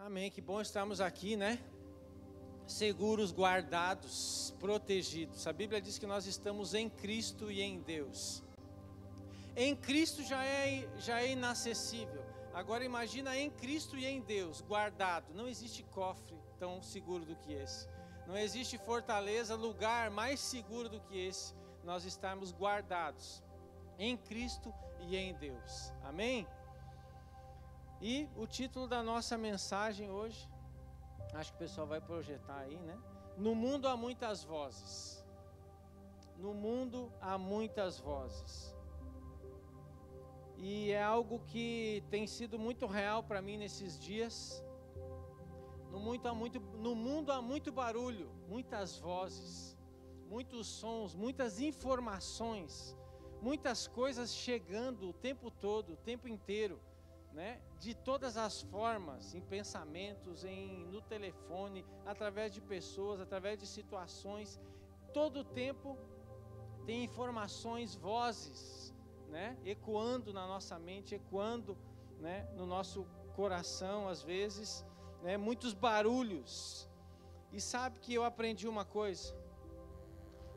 Amém, que bom estarmos aqui, né? Seguros, guardados, protegidos. A Bíblia diz que nós estamos em Cristo e em Deus. Em Cristo já é inacessível. Agora imagina em Cristo e em Deus, guardado. Não existe cofre tão seguro do que esse. Não existe fortaleza, lugar mais seguro do que esse. Nós estarmos guardados em Cristo e em Deus. Amém? E o título da nossa mensagem hoje, acho que o pessoal vai projetar aí, né? No mundo há muitas vozes. No mundo há muitas vozes. E é algo que tem sido muito real para mim nesses dias. No mundo há muito barulho, muitas vozes, muitos sons, muitas informações, muitas coisas chegando o tempo todo, o tempo inteiro. Né? De todas as formas, em pensamentos, no telefone, através de pessoas, através de situações, todo o tempo tem informações, vozes, né? Ecoando na nossa mente, ecoando, né? No nosso coração, às vezes, né? Muitos barulhos. E sabe que eu aprendi uma coisa,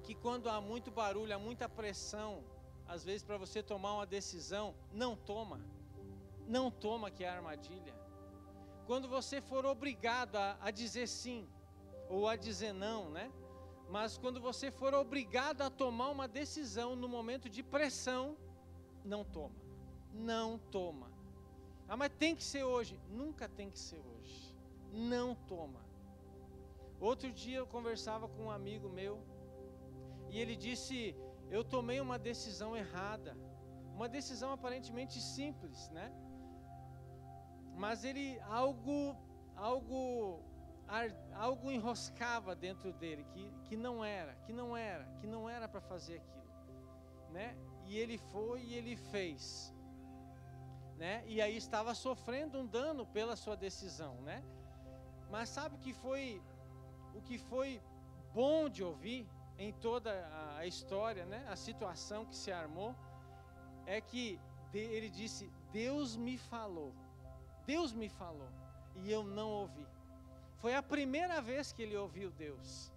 que quando há muito barulho, há muita pressão, às vezes para você tomar uma decisão, não toma que é a armadilha. Quando você for obrigado a dizer sim, ou a dizer não, né? Mas quando você for obrigado a tomar uma decisão no momento de pressão, não toma. Ah, mas tem que ser hoje. Nunca tem que ser hoje. Não toma. Outro dia eu conversava com um amigo meu, e ele disse, eu tomei uma decisão errada. Uma decisão aparentemente simples, né? Mas ele algo enroscava dentro dele que não era para fazer aquilo, né? E ele foi e ele fez, né? E aí estava sofrendo um dano pela sua decisão, né? Mas sabe o que foi bom de ouvir em toda a história, né? A situação que se armou é que ele disse: Deus me falou, e eu não ouvi. Foi a primeira vez que ele ouviu Deus,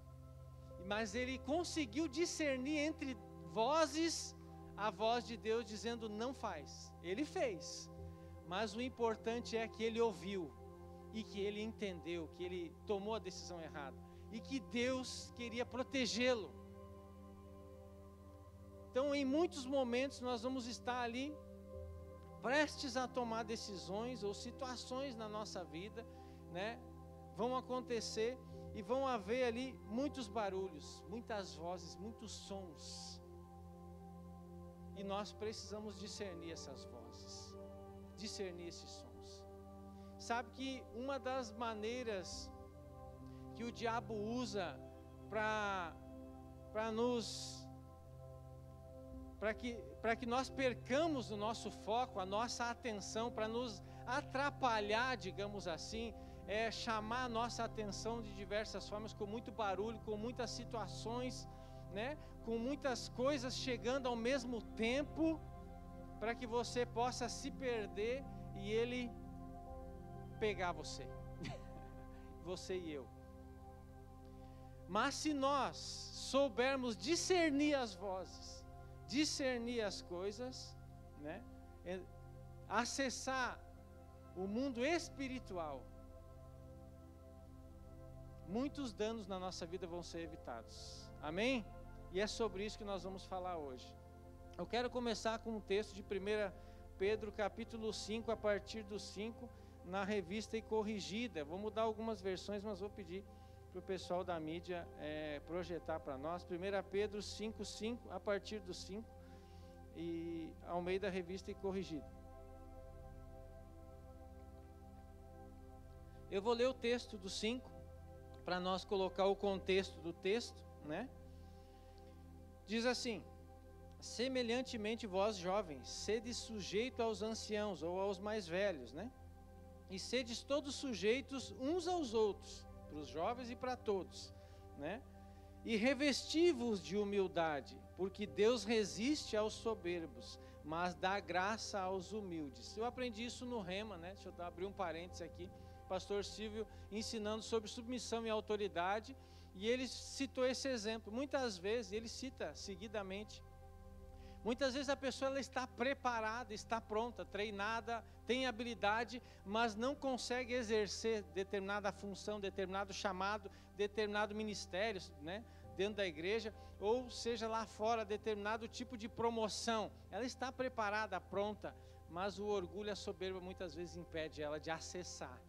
mas ele conseguiu discernir entre vozes, a voz de Deus dizendo não faz. Ele fez, mas o importante é que ele ouviu, e que ele entendeu, que ele tomou a decisão errada, e que Deus queria protegê-lo. Então em muitos momentos nós vamos estar ali, prestes a tomar decisões ou situações na nossa vida, né? Vão acontecer e vão haver ali muitos barulhos, muitas vozes, muitos sons. E nós precisamos discernir essas vozes, discernir esses sons. Sabe que uma das maneiras que o diabo usa para que nós percamos o nosso foco, a nossa atenção, para nos atrapalhar, digamos assim, é chamar a nossa atenção de diversas formas, com muito barulho, com muitas situações, né? Com muitas coisas chegando ao mesmo tempo, para que você possa se perder e ele pegar você, você e eu. Mas se nós soubermos discernir as vozes, discernir as coisas, né? Acessar o mundo espiritual, muitos danos na nossa vida vão ser evitados. Amém? E é sobre isso que nós vamos falar hoje. Eu quero começar com um texto de 1 Pedro capítulo 5, a partir do 5, na Revista e Corrigida. Vou mudar algumas versões, mas vou pedir para o pessoal da mídia projetar para nós. 1 Pedro 5:5, a partir do 5, e ao meio da Revista e Corrigida. Eu vou ler o texto do 5, para nós colocar o contexto do texto, né? Diz assim: semelhantemente vós jovens, sede sujeito aos anciãos ou aos mais velhos, né? E sedes todos sujeitos uns aos outros, para os jovens e para todos, né? E revesti-vos de humildade, porque Deus resiste aos soberbos, mas dá graça aos humildes. Eu aprendi isso no Rema, né? Deixa eu abrir um parênteses aqui. pastor Silvio ensinando sobre submissão e autoridade, e ele citou esse exemplo. Muitas vezes, ele cita seguidamente, muitas vezes a pessoa ela está preparada, está pronta, treinada, tem habilidade, mas não consegue exercer determinada função, determinado chamado, determinado ministério, né, dentro da igreja, ou seja lá fora, determinado tipo de promoção. Ela está preparada, pronta, mas o orgulho e a soberba muitas vezes impede ela de acessar.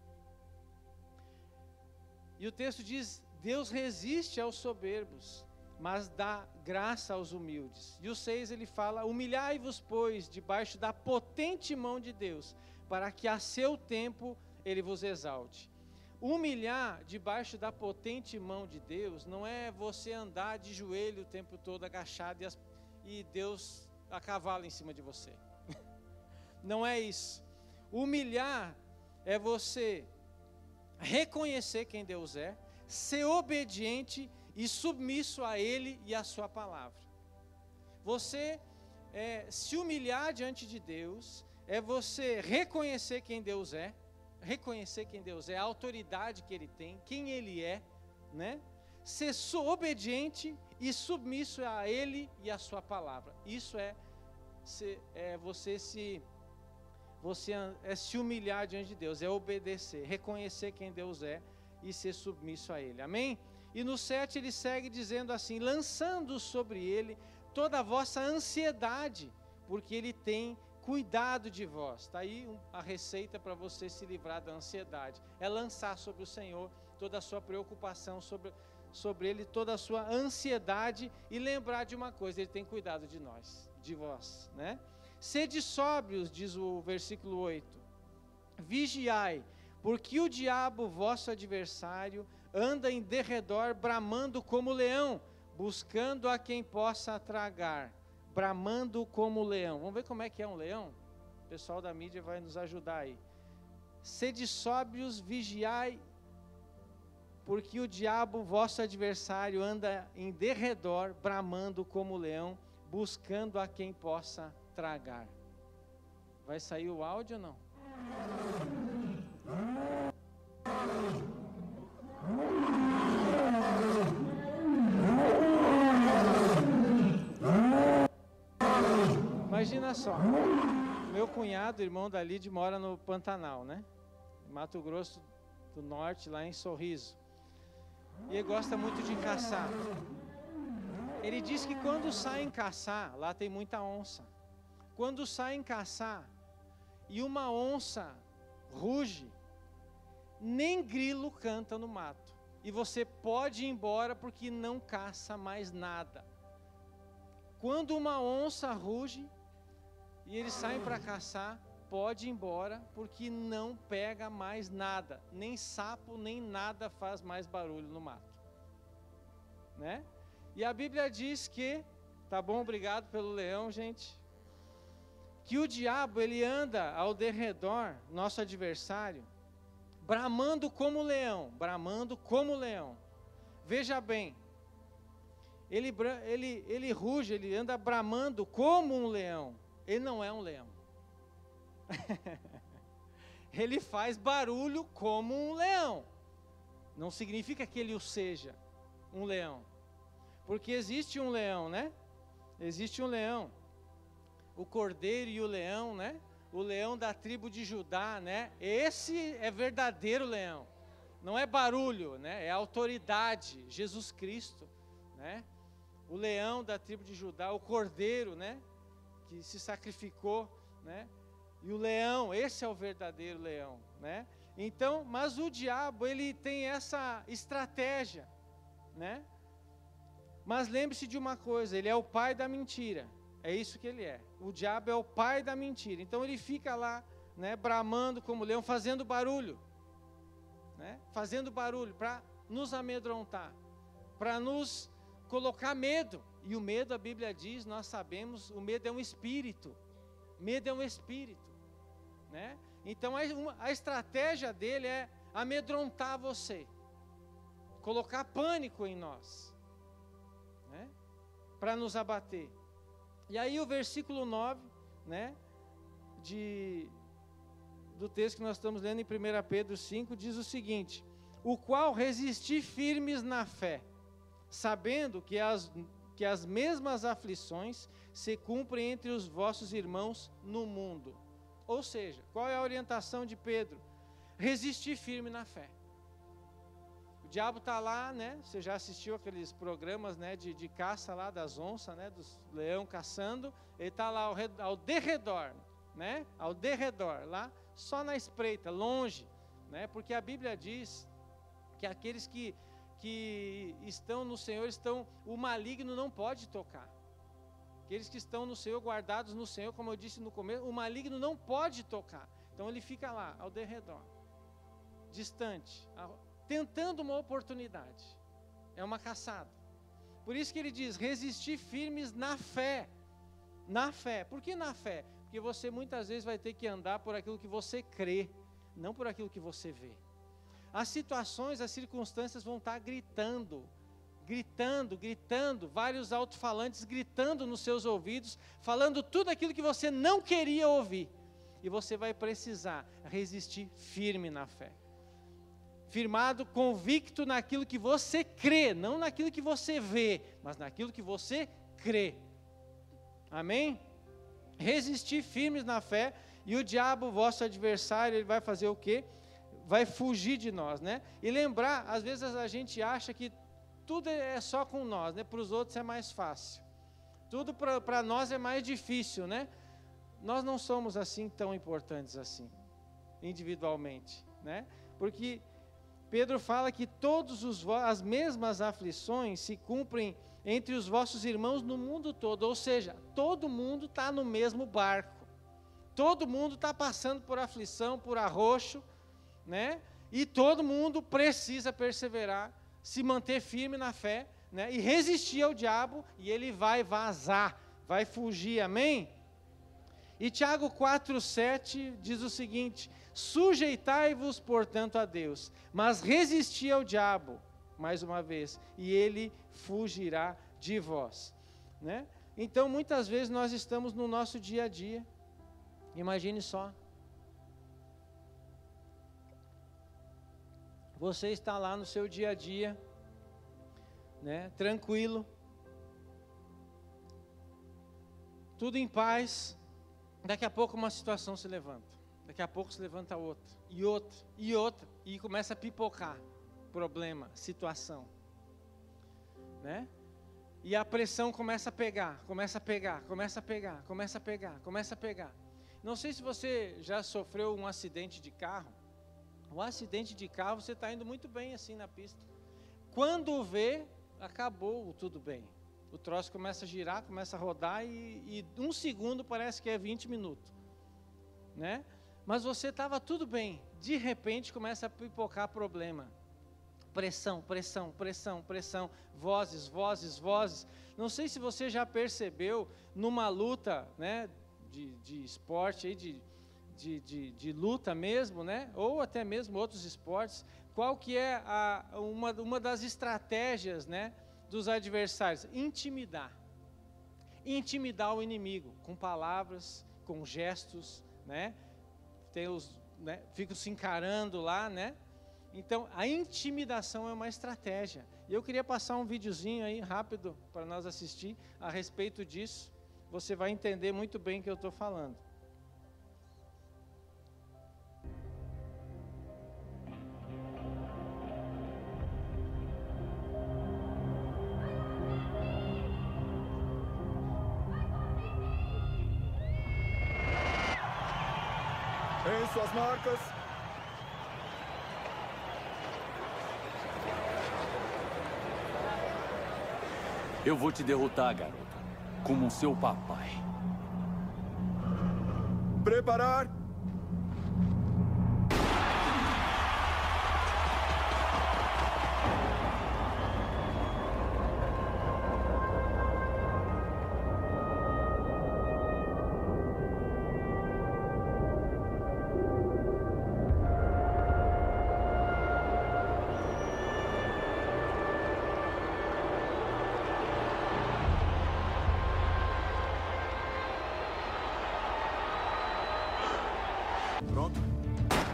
E o texto diz: Deus resiste aos soberbos, mas dá graça aos humildes. E o 6 ele fala: humilhai-vos, pois, debaixo da potente mão de Deus, para que a seu tempo ele vos exalte. Humilhar debaixo da potente mão de Deus não é você andar de joelho o tempo todo agachado e Deus a cavalo em cima de você. Não é isso. Humilhar é você reconhecer quem Deus é, ser obediente e submisso a Ele e a sua palavra. Você se humilhar diante de Deus é você reconhecer quem Deus é, a autoridade que Ele tem, quem Ele é, né? Ser obediente e submisso a Ele e a sua palavra. Isso você se humilhar diante de Deus, é obedecer, reconhecer quem Deus é e ser submisso a Ele. Amém? E no 7 ele segue dizendo assim: lançando sobre Ele toda a vossa ansiedade, porque Ele tem cuidado de vós. Está aí a receita para você se livrar da ansiedade. É lançar sobre o Senhor toda a sua preocupação, sobre Ele toda a sua ansiedade, e lembrar de uma coisa: Ele tem cuidado de nós, de vós, né? Sede sóbrios, diz o versículo 8. Vigiai, porque o diabo, vosso adversário, anda em derredor, bramando como leão, buscando a quem possa tragar. Bramando como leão. Vamos ver como é que é um leão? O pessoal da mídia vai nos ajudar aí. Sede sóbrios, vigiai, porque o diabo, vosso adversário, anda em derredor, bramando como leão, buscando a quem possa tragar. Vai sair o áudio ou não? Imagina só, meu cunhado, irmão da Lide, mora no Pantanal, né? Mato Grosso do Norte, lá em Sorriso. E ele gosta muito de caçar. Ele diz que quando saem caçar, lá tem muita onça. Quando saem caçar e uma onça ruge, nem grilo canta no mato. E você pode ir embora porque não caça mais nada. Quando uma onça ruge e eles saem para caçar, pode ir embora porque não pega mais nada. Nem sapo, nem nada faz mais barulho no mato, né? E a Bíblia diz que, tá bom, obrigado pelo leão, gente, que o diabo, ele anda ao derredor, nosso adversário, bramando como leão, bramando como leão. Veja bem, ele ruge, ele anda bramando como um leão. Ele não é um leão. Ele faz barulho como um leão. Não significa que ele o seja um leão. Porque existe um leão, né? Existe um leão. O cordeiro e o leão, né? O leão da tribo de Judá, né? Esse é verdadeiro leão. Não é barulho, né? É autoridade, Jesus Cristo, né? O leão da tribo de Judá, o cordeiro, né? Que se sacrificou, né? E o leão, esse é o verdadeiro leão, né? Então, mas o diabo, ele tem essa estratégia, né? Mas lembre-se de uma coisa, ele é o pai da mentira. É isso que ele é. O diabo é o pai da mentira. Então ele fica lá, né, bramando como leão, fazendo barulho, né? Fazendo barulho para nos amedrontar, para nos colocar medo. E o medo, a Bíblia diz, nós sabemos, o medo é um espírito. Medo é um espírito, né? Então a estratégia dele é amedrontar você, colocar pânico em nós, né? Para nos abater. E aí o versículo 9, né, do texto que nós estamos lendo em 1 Pedro 5, diz o seguinte: o qual resisti firmes na fé, sabendo que as mesmas aflições se cumprem entre os vossos irmãos no mundo. Ou seja, qual é a orientação de Pedro? Resistir firme na fé. O diabo está lá, né? Você já assistiu aqueles programas, né, de caça lá das onças, né, dos leão caçando. Ele está lá ao derredor, né? Ao derredor, lá só na espreita, longe, né? Porque a Bíblia diz que aqueles que estão no Senhor, o maligno não pode tocar. Aqueles que estão no Senhor, guardados no Senhor, como eu disse no começo, o maligno não pode tocar. Então ele fica lá, ao derredor, distante, tentando uma oportunidade. É uma caçada. Por isso que ele diz, resistir firmes na fé. Na fé. Por que na fé? Porque você muitas vezes vai ter que andar por aquilo que você crê, não por aquilo que você vê. As situações, as circunstâncias vão estar gritando, vários alto-falantes gritando nos seus ouvidos, falando tudo aquilo que você não queria ouvir. E você vai precisar resistir firme na fé. Firmado, convicto naquilo que você crê, não naquilo que você vê, mas naquilo que você crê. Amém? Resistir firmes na fé, e o diabo, vosso adversário, ele vai fazer o quê? Vai fugir de nós, né? E lembrar, às vezes a gente acha que tudo é só com nós, né? Para os outros é mais fácil. Tudo para nós é mais difícil, né? Nós não somos assim tão importantes assim, individualmente, né? Porque Pedro fala que as mesmas aflições se cumprem entre os vossos irmãos no mundo todo. Ou seja, todo mundo está no mesmo barco. Todo mundo está passando por aflição, por arroxo, né? E todo mundo precisa perseverar, se manter firme na fé, né? E resistir ao diabo, e ele vai vazar, vai fugir, amém? E Tiago 4,7 diz o seguinte: sujeitai-vos, portanto, a Deus, mas resisti ao diabo, mais uma vez, e ele fugirá de vós, né? Então, muitas vezes nós estamos no nosso dia a dia, imagine só, você está lá no seu dia a dia, né, tranquilo, tudo em paz, daqui a pouco uma situação se levanta, daqui a pouco se levanta outra, e começa a pipocar, problema, situação, né? E a pressão começa a pegar. Não sei se você já sofreu um acidente de carro. Um acidente de carro, você está indo muito bem assim na pista. Quando vê, acabou tudo bem. O troço começa a girar, começa a rodar e um segundo parece que é 20 minutos, né? Mas você estava tudo bem. De repente começa a pipocar problema. Pressão, vozes. Não sei se você já percebeu numa luta, né, de esporte, aí, de luta mesmo, né, ou até mesmo outros esportes, qual que é uma das estratégias, né, dos adversários? Intimidar o inimigo, com palavras, com gestos, né, ficam se encarando lá, né. Então, a intimidação é uma estratégia. E eu queria passar um videozinho aí, rápido, para nós assistir a respeito disso. Você vai entender muito bem o que eu estou falando. Em suas marcas. Eu vou te derrotar, garota, como seu papai. Preparar.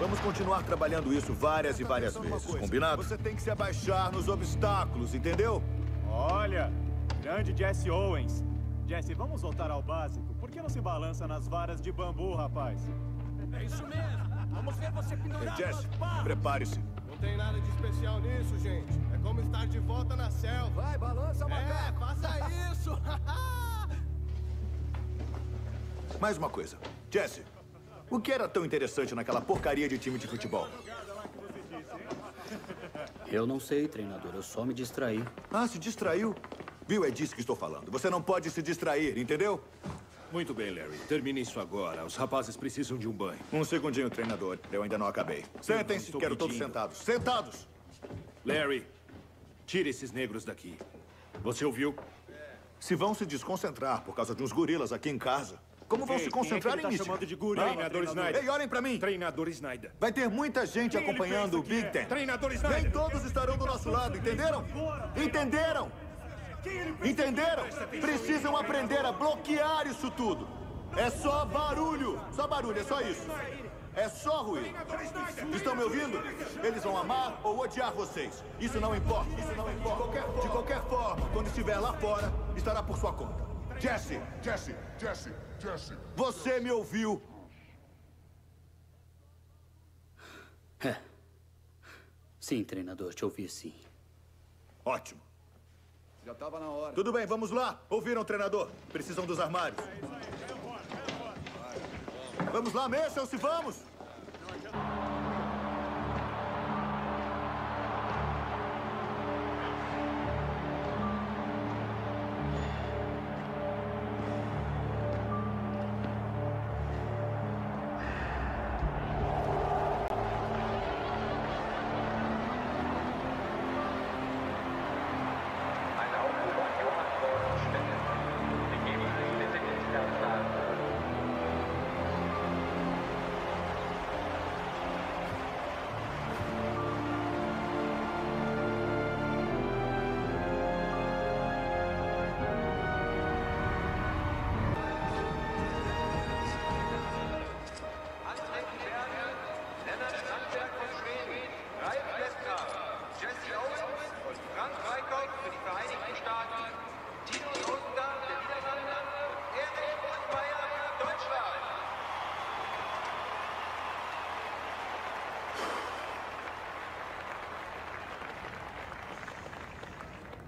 Vamos continuar trabalhando isso várias e várias vezes, combinado? Você tem que se abaixar nos obstáculos, entendeu? Olha, grande Jesse Owens. Jesse, vamos voltar ao básico. Por que não se balança nas varas de bambu, rapaz? É isso mesmo. Vamos ver você pendurar. Jesse, prepare-se. Não tem nada de especial nisso, gente. É como estar de volta na selva. Vai, balança, macaco. Faça isso. Mais uma coisa. Jesse, o que era tão interessante naquela porcaria de time de futebol? Eu não sei, treinador. Eu só me distraí. Ah, se distraiu? Viu? É disso que estou falando. Você não pode se distrair, entendeu? Muito bem, Larry. Termine isso agora. Os rapazes precisam de um banho. Um segundinho, treinador. Eu ainda não acabei. Sentem-se. estou Quero todos pedindo. sentados. Sentados! Larry, tire esses negros daqui. Você ouviu? Se vão se desconcentrar por causa de uns gorilas aqui em casa, como vão se concentrar quem é que em ele tá Michigan? chamando de gorila, Treinador treinador? Snyder. Ei, olhem pra mim! Treinador Snyder. Vai ter muita gente Quem ele acompanhando o pensa que Big é? Ten. Treinador Snyder. Nem todos estarão do nosso lado, entenderam? Entenderam? Entenderam? Precisam aprender a bloquear isso tudo. É só barulho. Só barulho, é só isso. É só ruído. Estão me ouvindo? Eles vão amar ou odiar vocês. Isso não importa. Isso não importa. De qualquer forma, quando estiver lá fora, estará por sua conta. Jesse, você me ouviu? Sim, treinador. Te ouvi, sim. Ótimo. Já tava na hora. Tudo bem, vamos lá. Ouviram, treinador? Precisam dos armários. Vamos lá, mexam-se, vamos!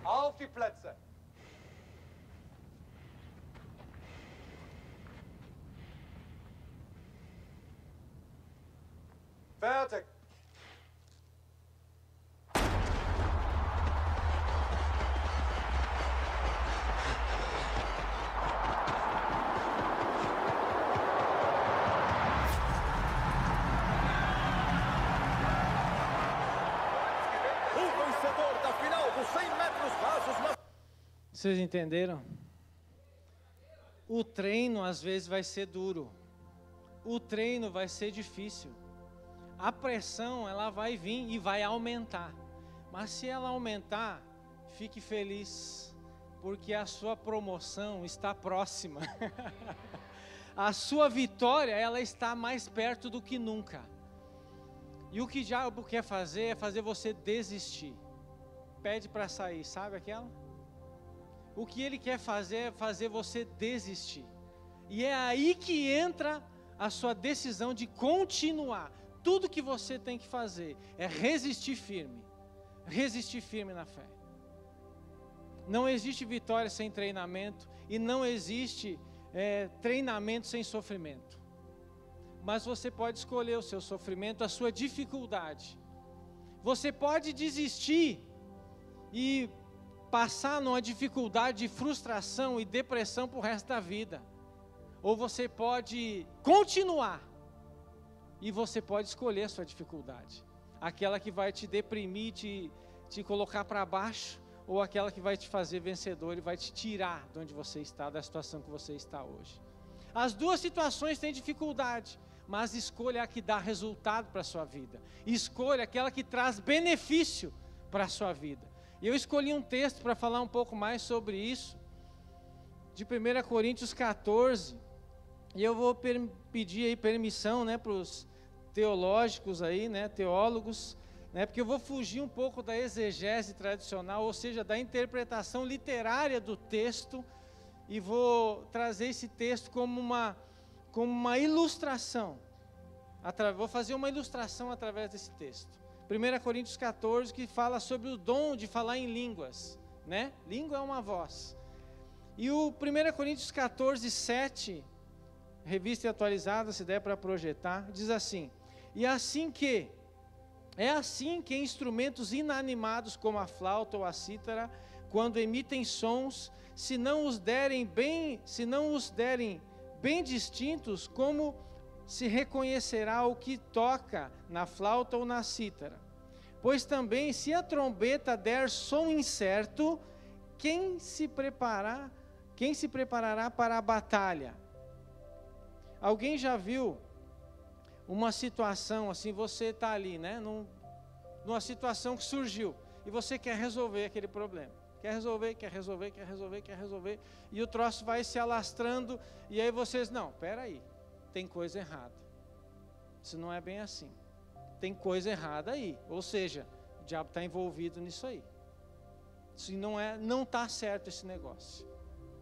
Auf die Plätze. Fertig. O vencedor da final dos 100 metros rasos. Vocês entenderam? O treino às vezes vai ser duro. O treino vai ser difícil. A pressão ela vai vir e vai aumentar. Mas se ela aumentar, fique feliz, porque a sua promoção está próxima. A sua vitória ela está mais perto do que nunca. E o que o diabo quer fazer é fazer você desistir. Pede para sair, sabe aquela? O que ele quer fazer é fazer você desistir. E é aí que entra a sua decisão de continuar. Tudo que você tem que fazer é resistir firme. Resistir firme na fé. Não existe vitória sem treinamento. E não existe treinamento sem sofrimento. Mas você pode escolher o seu sofrimento, a sua dificuldade. Você pode desistir e passar numa dificuldade de frustração e depressão para o resto da vida. Ou você pode continuar e você pode escolher a sua dificuldade. Aquela que vai te deprimir, te colocar para baixo, ou aquela que vai te fazer vencedor e vai te tirar de onde você está, da situação que você está hoje. As duas situações têm dificuldade, mas escolha a que dá resultado para a sua vida. Escolha aquela que traz benefício para a sua vida. E eu escolhi um texto para falar um pouco mais sobre isso, de 1 Coríntios 14, e eu vou pedir aí permissão, para os teológicos aí, né, teólogos, né, porque eu vou fugir um pouco da exegese tradicional, ou seja, da interpretação literária do texto, e vou trazer esse texto como uma ilustração. Vou fazer uma ilustração através desse texto. 1 Coríntios 14, que fala sobre o dom de falar em línguas, né? Língua é uma voz. E o 1 Coríntios 14, 7, revista e atualizada, se der para projetar, diz assim: é assim que instrumentos inanimados como a flauta ou a cítara, quando emitem sons, se não os derem bem distintos, como se reconhecerá o que toca na flauta ou na cítara? Pois também, se a trombeta der som incerto, quem se preparará para a batalha? Alguém já viu uma situação assim, você está ali, né, numa situação que surgiu, e você quer resolver aquele problema. Quer resolver, e o troço vai se alastrando, e aí vocês, não, peraí, tem coisa errada. Isso não é bem assim. Tem coisa errada aí, ou seja, o diabo está envolvido nisso aí. Isso não está certo esse negócio.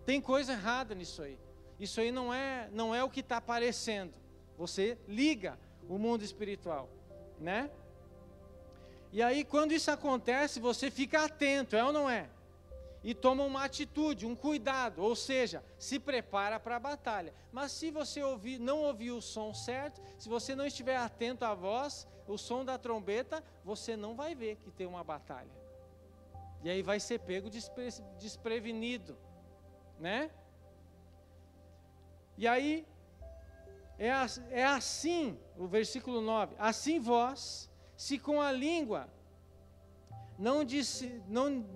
Tem coisa errada nisso aí. Isso aí não é o que está aparecendo. Você liga o mundo espiritual, né? E aí, quando isso acontece, você fica atento, é ou não é? E toma uma atitude, um cuidado, ou seja, se prepara para a batalha. Mas se você não ouvir o som certo, se você não estiver atento à voz, o som da trombeta, você não vai ver que tem uma batalha. E aí vai ser pego desprevenido, né? E aí, é assim, o versículo 9, assim vós, se com a língua não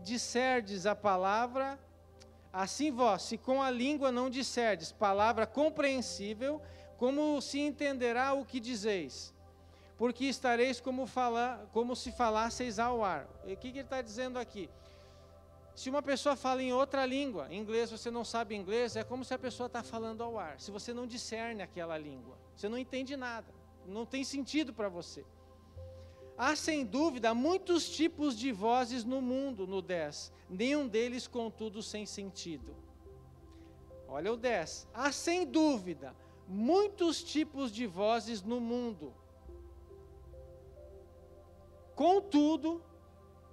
disserdes a palavra, assim vós, se com a língua não disserdes palavra compreensível, como se entenderá o que dizeis? Porque estareis como se falasseis ao ar. O que ele está dizendo aqui? Se uma pessoa fala em outra língua, em inglês, você não sabe inglês, é como se a pessoa está falando ao ar. Se você não discerne aquela língua, você não entende nada, não tem sentido para você. Há sem dúvida muitos tipos de vozes no mundo, no 10, nenhum deles contudo sem sentido. Olha o 10, há sem dúvida muitos tipos de vozes no mundo, contudo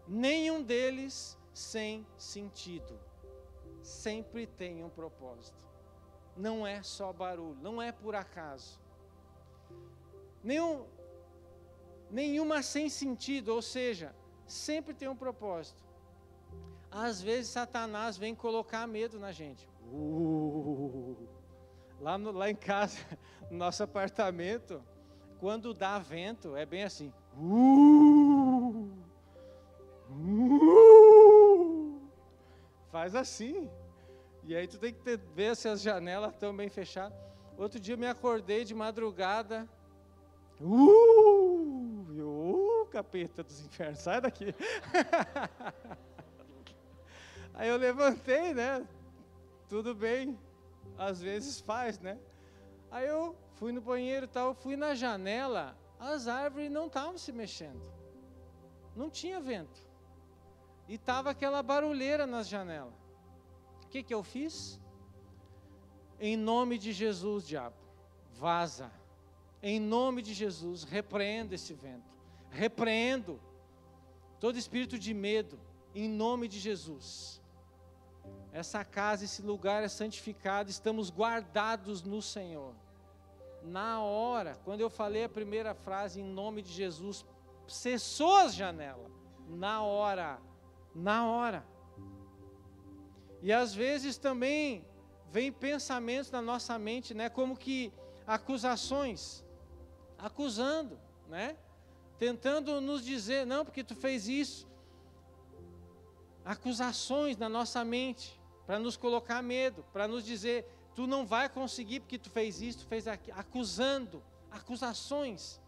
nenhum deles sem sentido. Sempre tem um propósito, não é só barulho, não é por acaso. Nenhuma sem sentido, ou seja, sempre tem um propósito. Às vezes Satanás vem colocar medo na gente. Lá em casa, no nosso apartamento, quando dá vento, é bem assim. Faz assim. E aí tu tem que ver se as janelas estão bem fechadas. Outro dia eu me acordei de madrugada. Capeta dos infernos, sai daqui. Aí eu levantei, né? Tudo bem, às vezes faz, né? Aí eu fui no banheiro e tal, fui na janela, as árvores não estavam se mexendo. Não tinha vento. E estava aquela barulheira nas janelas. O que eu fiz? Em nome de Jesus, diabo, vaza. Em nome de Jesus, repreendo esse vento. Repreendo todo espírito de medo, em nome de Jesus. Essa casa, esse lugar é santificado, estamos guardados no Senhor. Na hora, quando eu falei a primeira frase, em nome de Jesus, cessou as janelas. Na hora. E às vezes também vem pensamentos na nossa mente, né, como que acusações, acusando, né? Tentando nos dizer, não, porque tu fez isso. Acusações na nossa mente, para nos colocar medo, para nos dizer, tu não vai conseguir porque tu fez isso, tu fez aquilo. Acusando, acusações.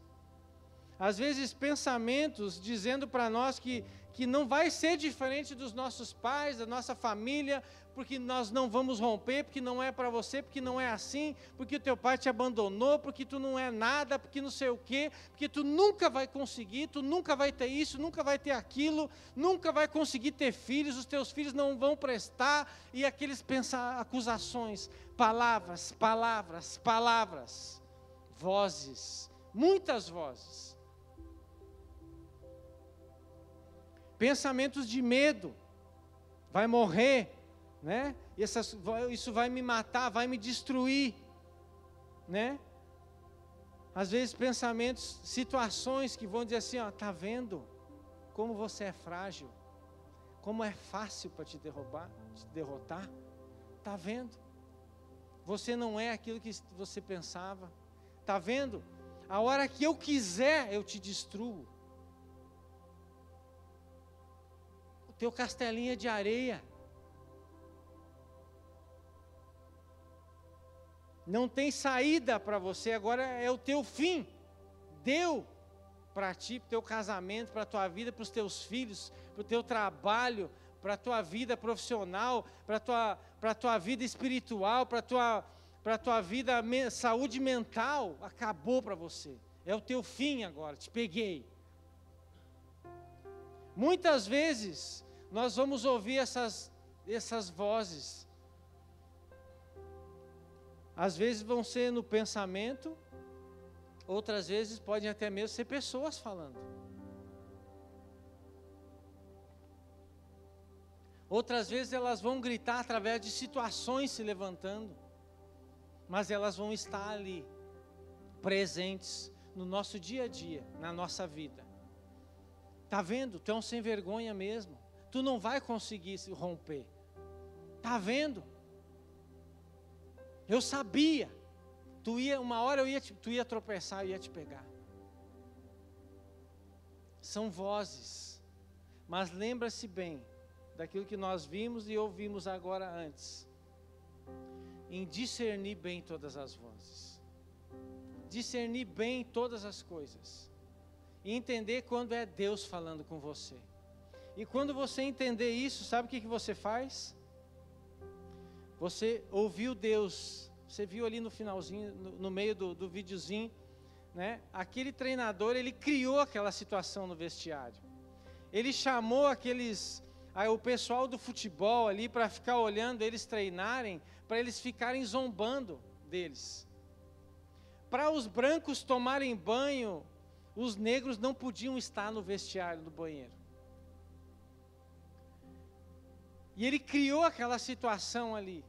Às vezes pensamentos dizendo para nós que não vai ser diferente dos nossos pais, da nossa família, porque nós não vamos romper, porque não é para você, porque não é assim, porque o teu pai te abandonou, porque tu não é nada, porque não sei o quê, porque tu nunca vai conseguir, tu nunca vai ter isso, nunca vai ter aquilo, nunca vai conseguir ter filhos, os teus filhos não vão prestar, e aqueles acusações, palavras, palavras, palavras, vozes, muitas vozes. Pensamentos de medo, vai morrer, né? Isso vai me matar, vai me destruir, né? Às vezes pensamentos, situações que vão dizer assim, ó, tá vendo como você é frágil, como é fácil para te derrotar, tá vendo? Você não é aquilo que você pensava, tá vendo? A hora que eu quiser, eu te destruo. O teu castelinho é de areia. Não tem saída para você, agora é o teu fim. Deu para ti, para o teu casamento, para a tua vida, para os teus filhos, para o teu trabalho, para a tua vida profissional, para a tua vida espiritual, para a tua vida, saúde mental, acabou para você. É o teu fim agora, te peguei. Muitas vezes nós vamos ouvir essas vozes. Às vezes vão ser no pensamento, outras vezes podem até mesmo ser pessoas falando. Outras vezes elas vão gritar através de situações se levantando, mas elas vão estar ali, presentes no nosso dia a dia, na nossa vida. Tá vendo? Tu é um sem vergonha mesmo. Tu não vai conseguir se romper. Tá vendo? Eu sabia. Uma hora tu ia tropeçar, eu ia te pegar. São vozes. Mas lembra-se bem daquilo que nós vimos e ouvimos agora antes. Em discernir bem todas as vozes. Discernir bem todas as coisas. E entender quando é Deus falando com você. E quando você entender isso, sabe o que você faz? Você ouviu Deus, você viu ali no finalzinho, no meio do videozinho, né? Aquele treinador, ele criou aquela situação no vestiário. Ele chamou o pessoal do futebol ali para ficar olhando eles treinarem, para eles ficarem zombando deles. Para os brancos tomarem banho, os negros não podiam estar no vestiário do banheiro. E ele criou aquela situação ali,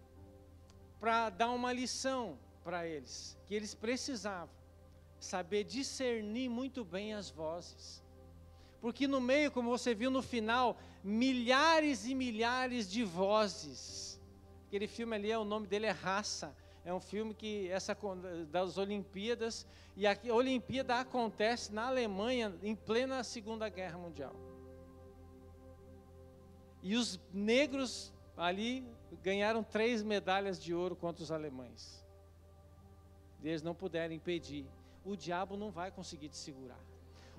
para dar uma lição para eles, que eles precisavam saber discernir muito bem as vozes. Porque no meio, como você viu no final, milhares e milhares de vozes. Aquele filme ali, o nome dele é Raça. É um filme das Olimpíadas, e a Olimpíada acontece na Alemanha, em plena Segunda Guerra Mundial. E os negros ali ganharam 3 medalhas de ouro contra os alemães. E eles não puderam impedir. O diabo não vai conseguir te segurar.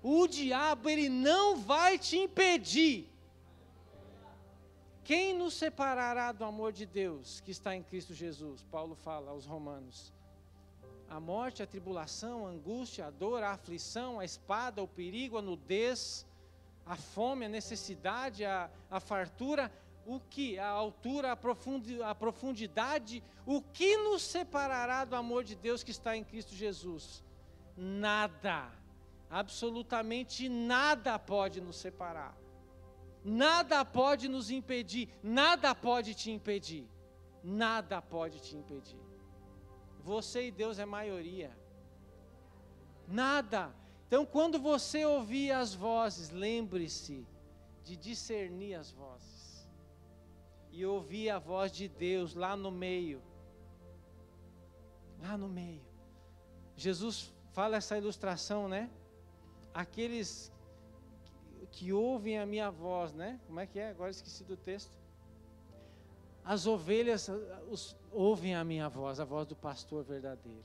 O diabo, ele não vai te impedir. Quem nos separará do amor de Deus que está em Cristo Jesus? Paulo fala aos Romanos. A morte, a tribulação, a angústia, a dor, a aflição, a espada, o perigo, a nudez, a fome, a necessidade, a fartura, o que? A altura, a profundidade, o que nos separará do amor de Deus que está em Cristo Jesus? Nada, absolutamente nada pode nos separar. Nada pode nos impedir, nada pode te impedir, nada pode te impedir. Você e Deus é maioria. Nada. Então, quando você ouvir as vozes, lembre-se de discernir as vozes. E ouvir a voz de Deus lá no meio. Lá no meio. Jesus fala essa ilustração, né? Aqueles que ouvem a minha voz, né? Como é que é? Agora esqueci do texto. As ovelhas ouvem a minha voz, a voz do pastor verdadeiro.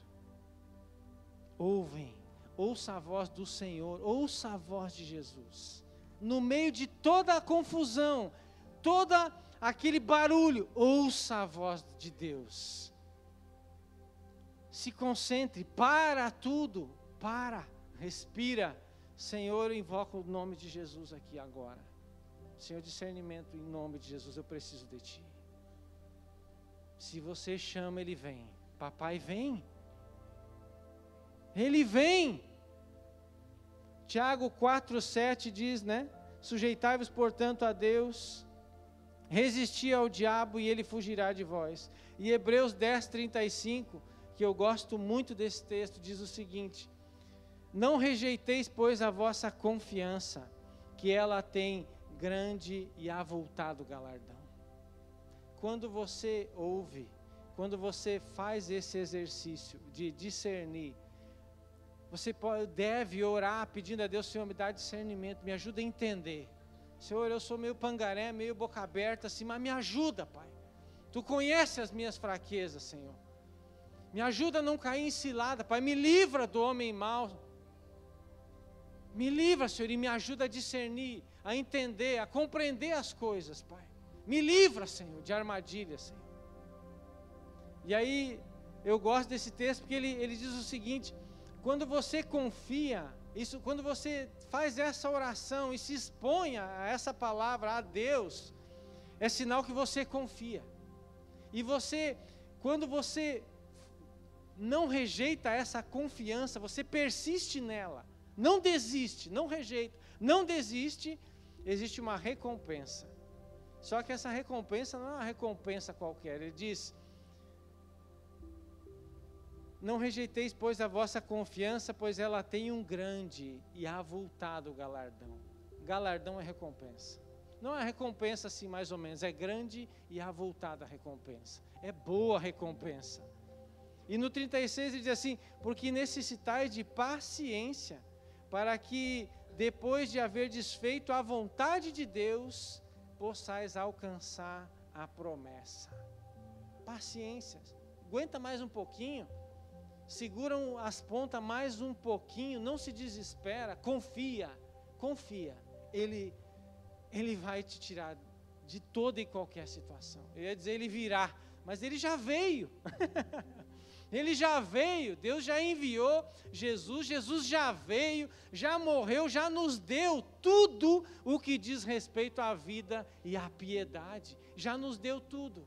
Ouvem ouça a voz do Senhor, ouça a voz de Jesus. No meio de toda a confusão, toda aquele barulho, ouça a voz de Deus. Se concentre, para tudo, respira. Senhor, eu invoco o nome de Jesus aqui agora. Senhor, discernimento, em nome de Jesus, eu preciso de Ti. Se você chama, Ele vem. Papai vem. Ele vem. Tiago 4,7 diz, né? Sujeitai-vos, portanto, a Deus, resisti ao diabo e ele fugirá de vós. E Hebreus 10,35, que eu gosto muito desse texto, diz o seguinte: não rejeiteis, pois, a vossa confiança, que ela tem grande e avultado galardão. Quando você ouve, quando você faz esse exercício de discernir, você deve orar pedindo a Deus: Senhor, me dá discernimento, me ajuda a entender. Senhor, eu sou meio pangaré, meio boca aberta assim, mas me ajuda, Pai. Tu conheces as minhas fraquezas, Senhor. Me ajuda a não cair em cilada, Pai. Me livra do homem mau. Me livra, Senhor, e me ajuda a discernir, a entender, a compreender as coisas, Pai. Me livra, Senhor, de armadilhas, Senhor. E aí, eu gosto desse texto porque ele diz o seguinte: quando você confia, quando você faz essa oração e se expõe a essa palavra, a Deus, é sinal que você confia. E quando você não rejeita essa confiança, você persiste nela, não desiste, não rejeita, não desiste, existe uma recompensa. Só que essa recompensa não é uma recompensa qualquer. Ele diz: não rejeiteis, pois, a vossa confiança, pois ela tem um grande e avultado galardão. Galardão é recompensa. Não é recompensa assim mais ou menos, é grande e avultada a recompensa. É boa a recompensa. E no 36 ele diz assim: porque necessitais de paciência, para que depois de haver desfeito a vontade de Deus, possais alcançar a promessa. Paciência. Aguenta mais um pouquinho. Seguram as pontas mais um pouquinho, não se desespera, confia. Ele vai te tirar de toda e qualquer situação. Eu ia dizer ele virá, mas ele já veio. Ele já veio, Deus já enviou Jesus já veio, já morreu, já nos deu tudo o que diz respeito à vida e à piedade. Já nos deu tudo.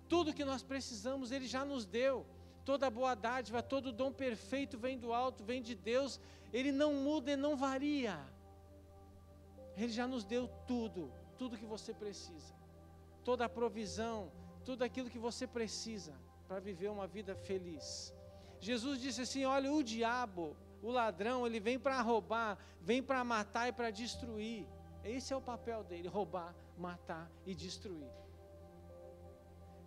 Tudo que nós precisamos, Ele já nos deu. Toda boa dádiva, todo dom perfeito vem do alto, vem de Deus. Ele não muda e não varia. Ele já nos deu tudo, tudo que você precisa. Toda a provisão, tudo aquilo que você precisa para viver uma vida feliz. Jesus disse assim: olha, o diabo, o ladrão, ele vem para roubar, vem para matar e para destruir. Esse é o papel dele: roubar, matar e destruir.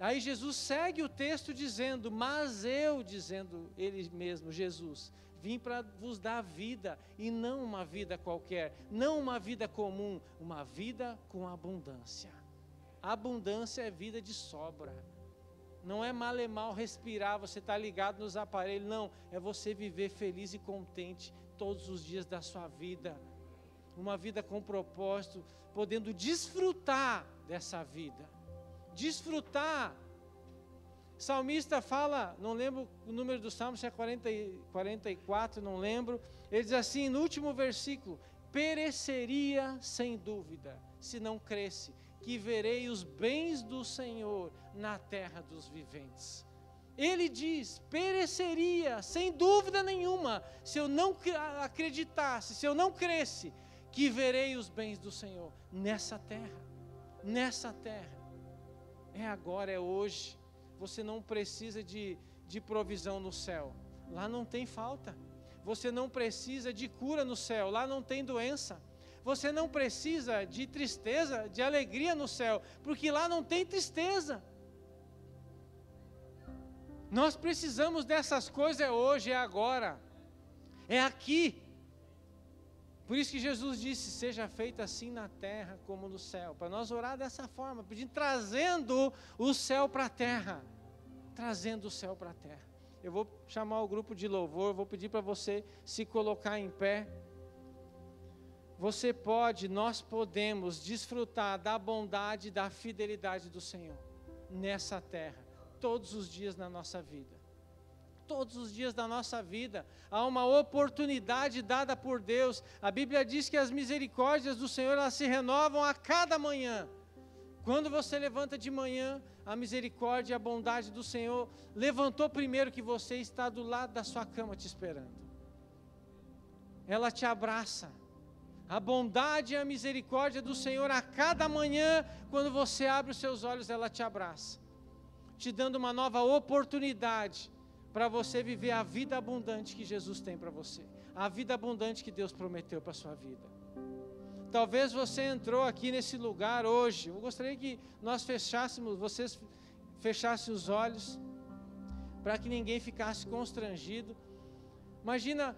Aí Jesus segue o texto dizendo: mas eu, dizendo ele mesmo, Jesus, vim para vos dar vida, e não uma vida qualquer, não uma vida comum, uma vida com abundância. Abundância é vida de sobra. Não é mal e mal respirar, você está ligado nos aparelhos, não. É você viver feliz e contente todos os dias da sua vida. Uma vida com propósito, podendo desfrutar dessa vida. Desfrutar. O salmista fala, não lembro o número do salmo, se é 44, não lembro. Ele diz assim, no último versículo: pereceria sem dúvida, se não cresce, que verei os bens do Senhor na terra dos viventes. Ele diz: pereceria, sem dúvida nenhuma, se eu não acreditasse, se eu não cresce, que verei os bens do Senhor nessa terra. Nessa terra. É agora, é hoje. Você não precisa de provisão no céu. Lá não tem falta. Você não precisa de cura no céu. Lá não tem doença. Você não precisa de tristeza, de alegria no céu, porque lá não tem tristeza. Nós precisamos dessas coisas, é hoje, é agora, é aqui. Por isso que Jesus disse: seja feito assim na terra como no céu. Para nós orar dessa forma, pedindo, trazendo o céu para a terra. Trazendo o céu para a terra. eu vou chamar o grupo de louvor, vou pedir para você se colocar em pé. Você pode, nós podemos desfrutar da bondade e da fidelidade do Senhor nessa terra, todos os dias na nossa vida. Todos os dias da nossa vida, há uma oportunidade dada por Deus. A Bíblia diz que as misericórdias do Senhor, elas se renovam a cada manhã. Quando você levanta de manhã, a misericórdia e a bondade do Senhor levantou primeiro que você está do lado da sua cama te esperando. Ela te abraça. A bondade e a misericórdia do Senhor a cada manhã, quando você abre os seus olhos, ela te abraça, te dando uma nova oportunidade para você viver a vida abundante que Jesus tem para você, a vida abundante que Deus prometeu para a sua vida. Talvez você entrou aqui nesse lugar hoje, eu gostaria que nós vocês fechassem os olhos, para que ninguém ficasse constrangido. Imagina,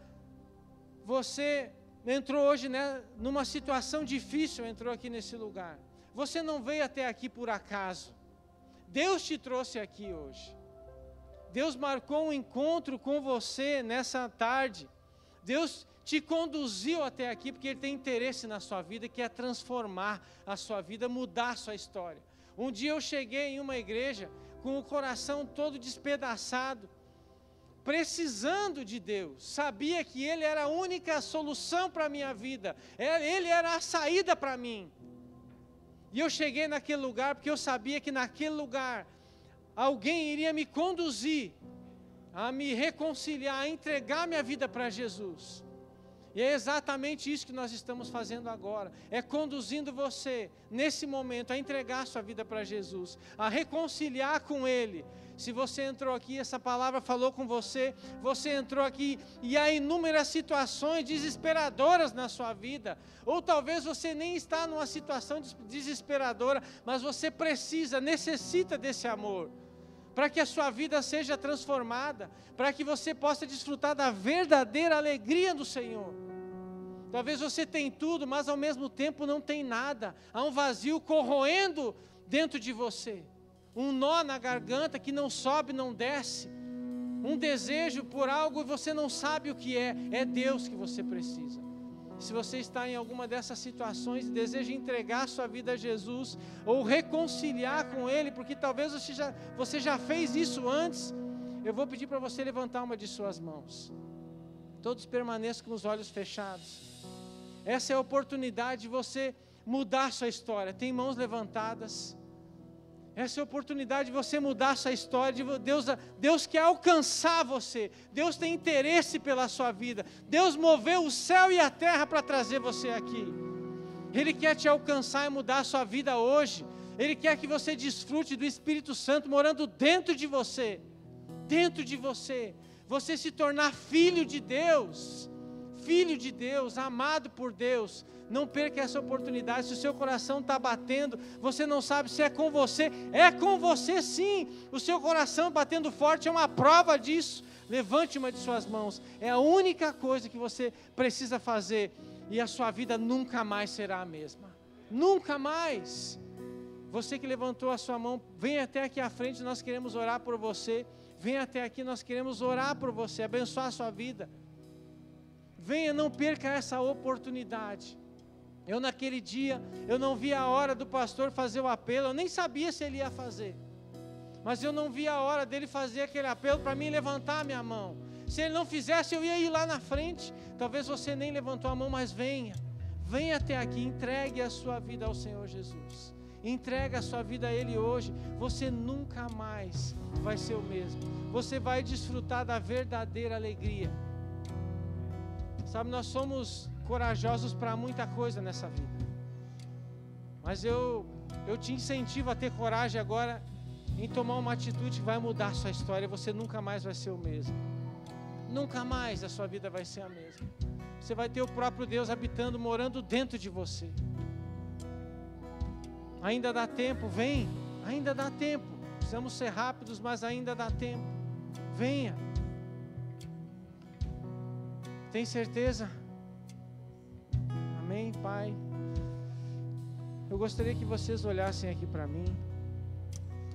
você entrou hoje, né, numa situação difícil, entrou aqui nesse lugar. Você não veio até aqui por acaso, Deus te trouxe aqui hoje. Deus marcou um encontro com você nessa tarde. Deus te conduziu até aqui porque Ele tem interesse na sua vida, que é transformar a sua vida, mudar a sua história. Um dia eu cheguei em uma igreja com o coração todo despedaçado, precisando de Deus. Sabia que Ele era a única solução para a minha vida. Ele era a saída para mim. E eu cheguei naquele lugar porque eu sabia que naquele lugar alguém iria me conduzir a me reconciliar, a entregar minha vida para Jesus. E é exatamente isso que nós estamos fazendo agora. É conduzindo você, nesse momento, a entregar a sua vida para Jesus, a reconciliar com Ele. Se você entrou aqui, essa palavra falou com você, você entrou aqui e há inúmeras situações desesperadoras na sua vida. Ou talvez você nem está numa situação desesperadora, mas você necessita desse amor, para que a sua vida seja transformada, para que você possa desfrutar da verdadeira alegria do Senhor. Talvez você tenha tudo, mas ao mesmo tempo não tem nada. Há um vazio corroendo dentro de você, um nó na garganta que não sobe, não desce, um desejo por algo e você não sabe o que é Deus que você precisa. Se você está em alguma dessas situações e deseja entregar a sua vida a Jesus, ou reconciliar com Ele, porque talvez você já fez isso antes, eu vou pedir para você levantar uma de suas mãos. Todos permaneçam com os olhos fechados. Essa é a oportunidade de você mudar a sua história. Tem mãos levantadas. Essa é a oportunidade de você mudar a sua história. Deus quer alcançar você. Deus tem interesse pela sua vida. Deus moveu o céu e a terra para trazer você aqui. Ele quer te alcançar e mudar a sua vida hoje. Ele quer que você desfrute do Espírito Santo morando dentro de você. Dentro de você. Você se tornar filho de Deus. Filho de Deus, amado por Deus. Não perca essa oportunidade. Se o seu coração está batendo, você não sabe se é com você. É com você sim. O seu coração batendo forte é uma prova disso. Levante uma de suas mãos. É a única coisa que você precisa fazer. E a sua vida nunca mais será a mesma. Nunca mais. Você que levantou a sua mão, vem até aqui à frente. Nós queremos orar por você. Vem até aqui, nós queremos orar por você. Abençoar a sua vida. Venha, não perca essa oportunidade. Eu naquele dia, eu não vi a hora do pastor fazer o apelo, eu nem sabia se ele ia fazer. Mas eu não vi a hora dele fazer aquele apelo para mim levantar a minha mão. Se ele não fizesse, eu ia ir lá na frente. Talvez você nem levantou a mão, mas venha. Venha até aqui, entregue a sua vida ao Senhor Jesus. Entregue a sua vida a Ele hoje. Você nunca mais vai ser o mesmo. Você vai desfrutar da verdadeira alegria. Sabe, nós somos corajosos para muita coisa nessa vida. Mas eu te incentivo a ter coragem agora em tomar uma atitude que vai mudar a sua história. Você nunca mais vai ser o mesmo. Nunca mais a sua vida vai ser a mesma. Você vai ter o próprio Deus habitando, morando dentro de você. Ainda dá tempo, vem. Ainda dá tempo. Precisamos ser rápidos, mas ainda dá tempo. Venha. Tem certeza? Amém, Pai? Eu gostaria que vocês olhassem aqui para mim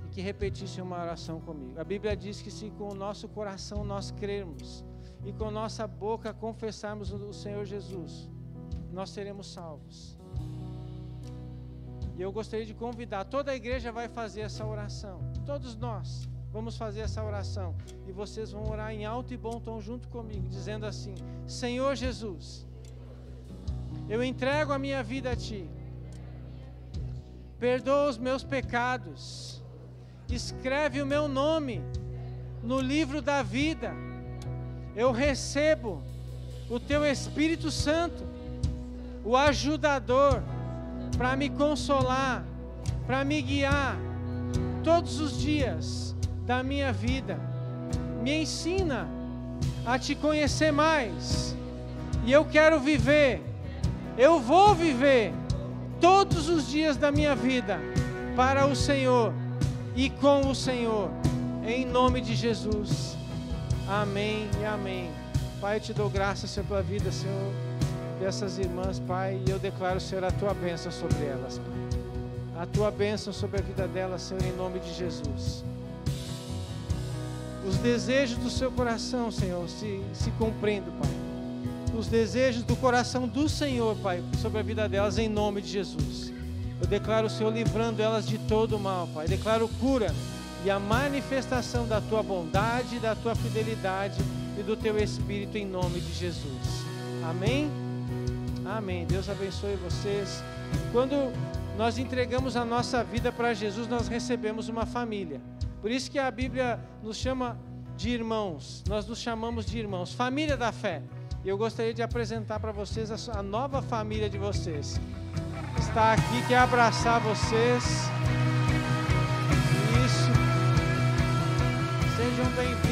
e que repetisse uma oração comigo. A Bíblia diz que se com o nosso coração nós crermos e com nossa boca confessarmos o Senhor Jesus, nós seremos salvos. E eu gostaria de convidar, toda a igreja vai fazer essa oração, todos nós vamos fazer essa oração, e vocês vão orar em alto e bom tom junto comigo, dizendo assim: Senhor Jesus, eu entrego a minha vida a Ti, perdoa os meus pecados, escreve o meu nome no livro da vida, eu recebo o Teu Espírito Santo, o ajudador, para me consolar, para me guiar todos os dias da minha vida. Me ensina a Te conhecer mais, e eu quero viver, eu vou viver todos os dias da minha vida para o Senhor e com o Senhor, em nome de Jesus. Amém e amém. Pai, eu Te dou graças, Senhor, pela vida, Senhor, dessas irmãs, Pai, e eu declaro, Senhor, a Tua bênção sobre elas, Pai. A Tua bênção sobre a vida delas, Senhor, em nome de Jesus. Os desejos do seu coração, Senhor, se cumprindo, Pai. Os desejos do coração do Senhor, Pai, sobre a vida delas, em nome de Jesus. Eu declaro o Senhor livrando elas de todo o mal, Pai. Eu declaro cura e a manifestação da Tua bondade, da Tua fidelidade e do Teu Espírito, em nome de Jesus. Amém? Amém. Deus abençoe vocês. Quando nós entregamos a nossa vida para Jesus, nós recebemos uma família. Por isso que a Bíblia nos chama de irmãos. Nós nos chamamos de irmãos, família da fé. E eu gostaria de apresentar para vocês a nova família de vocês. Está aqui, quer abraçar vocês. Isso. Sejam bem-vindos.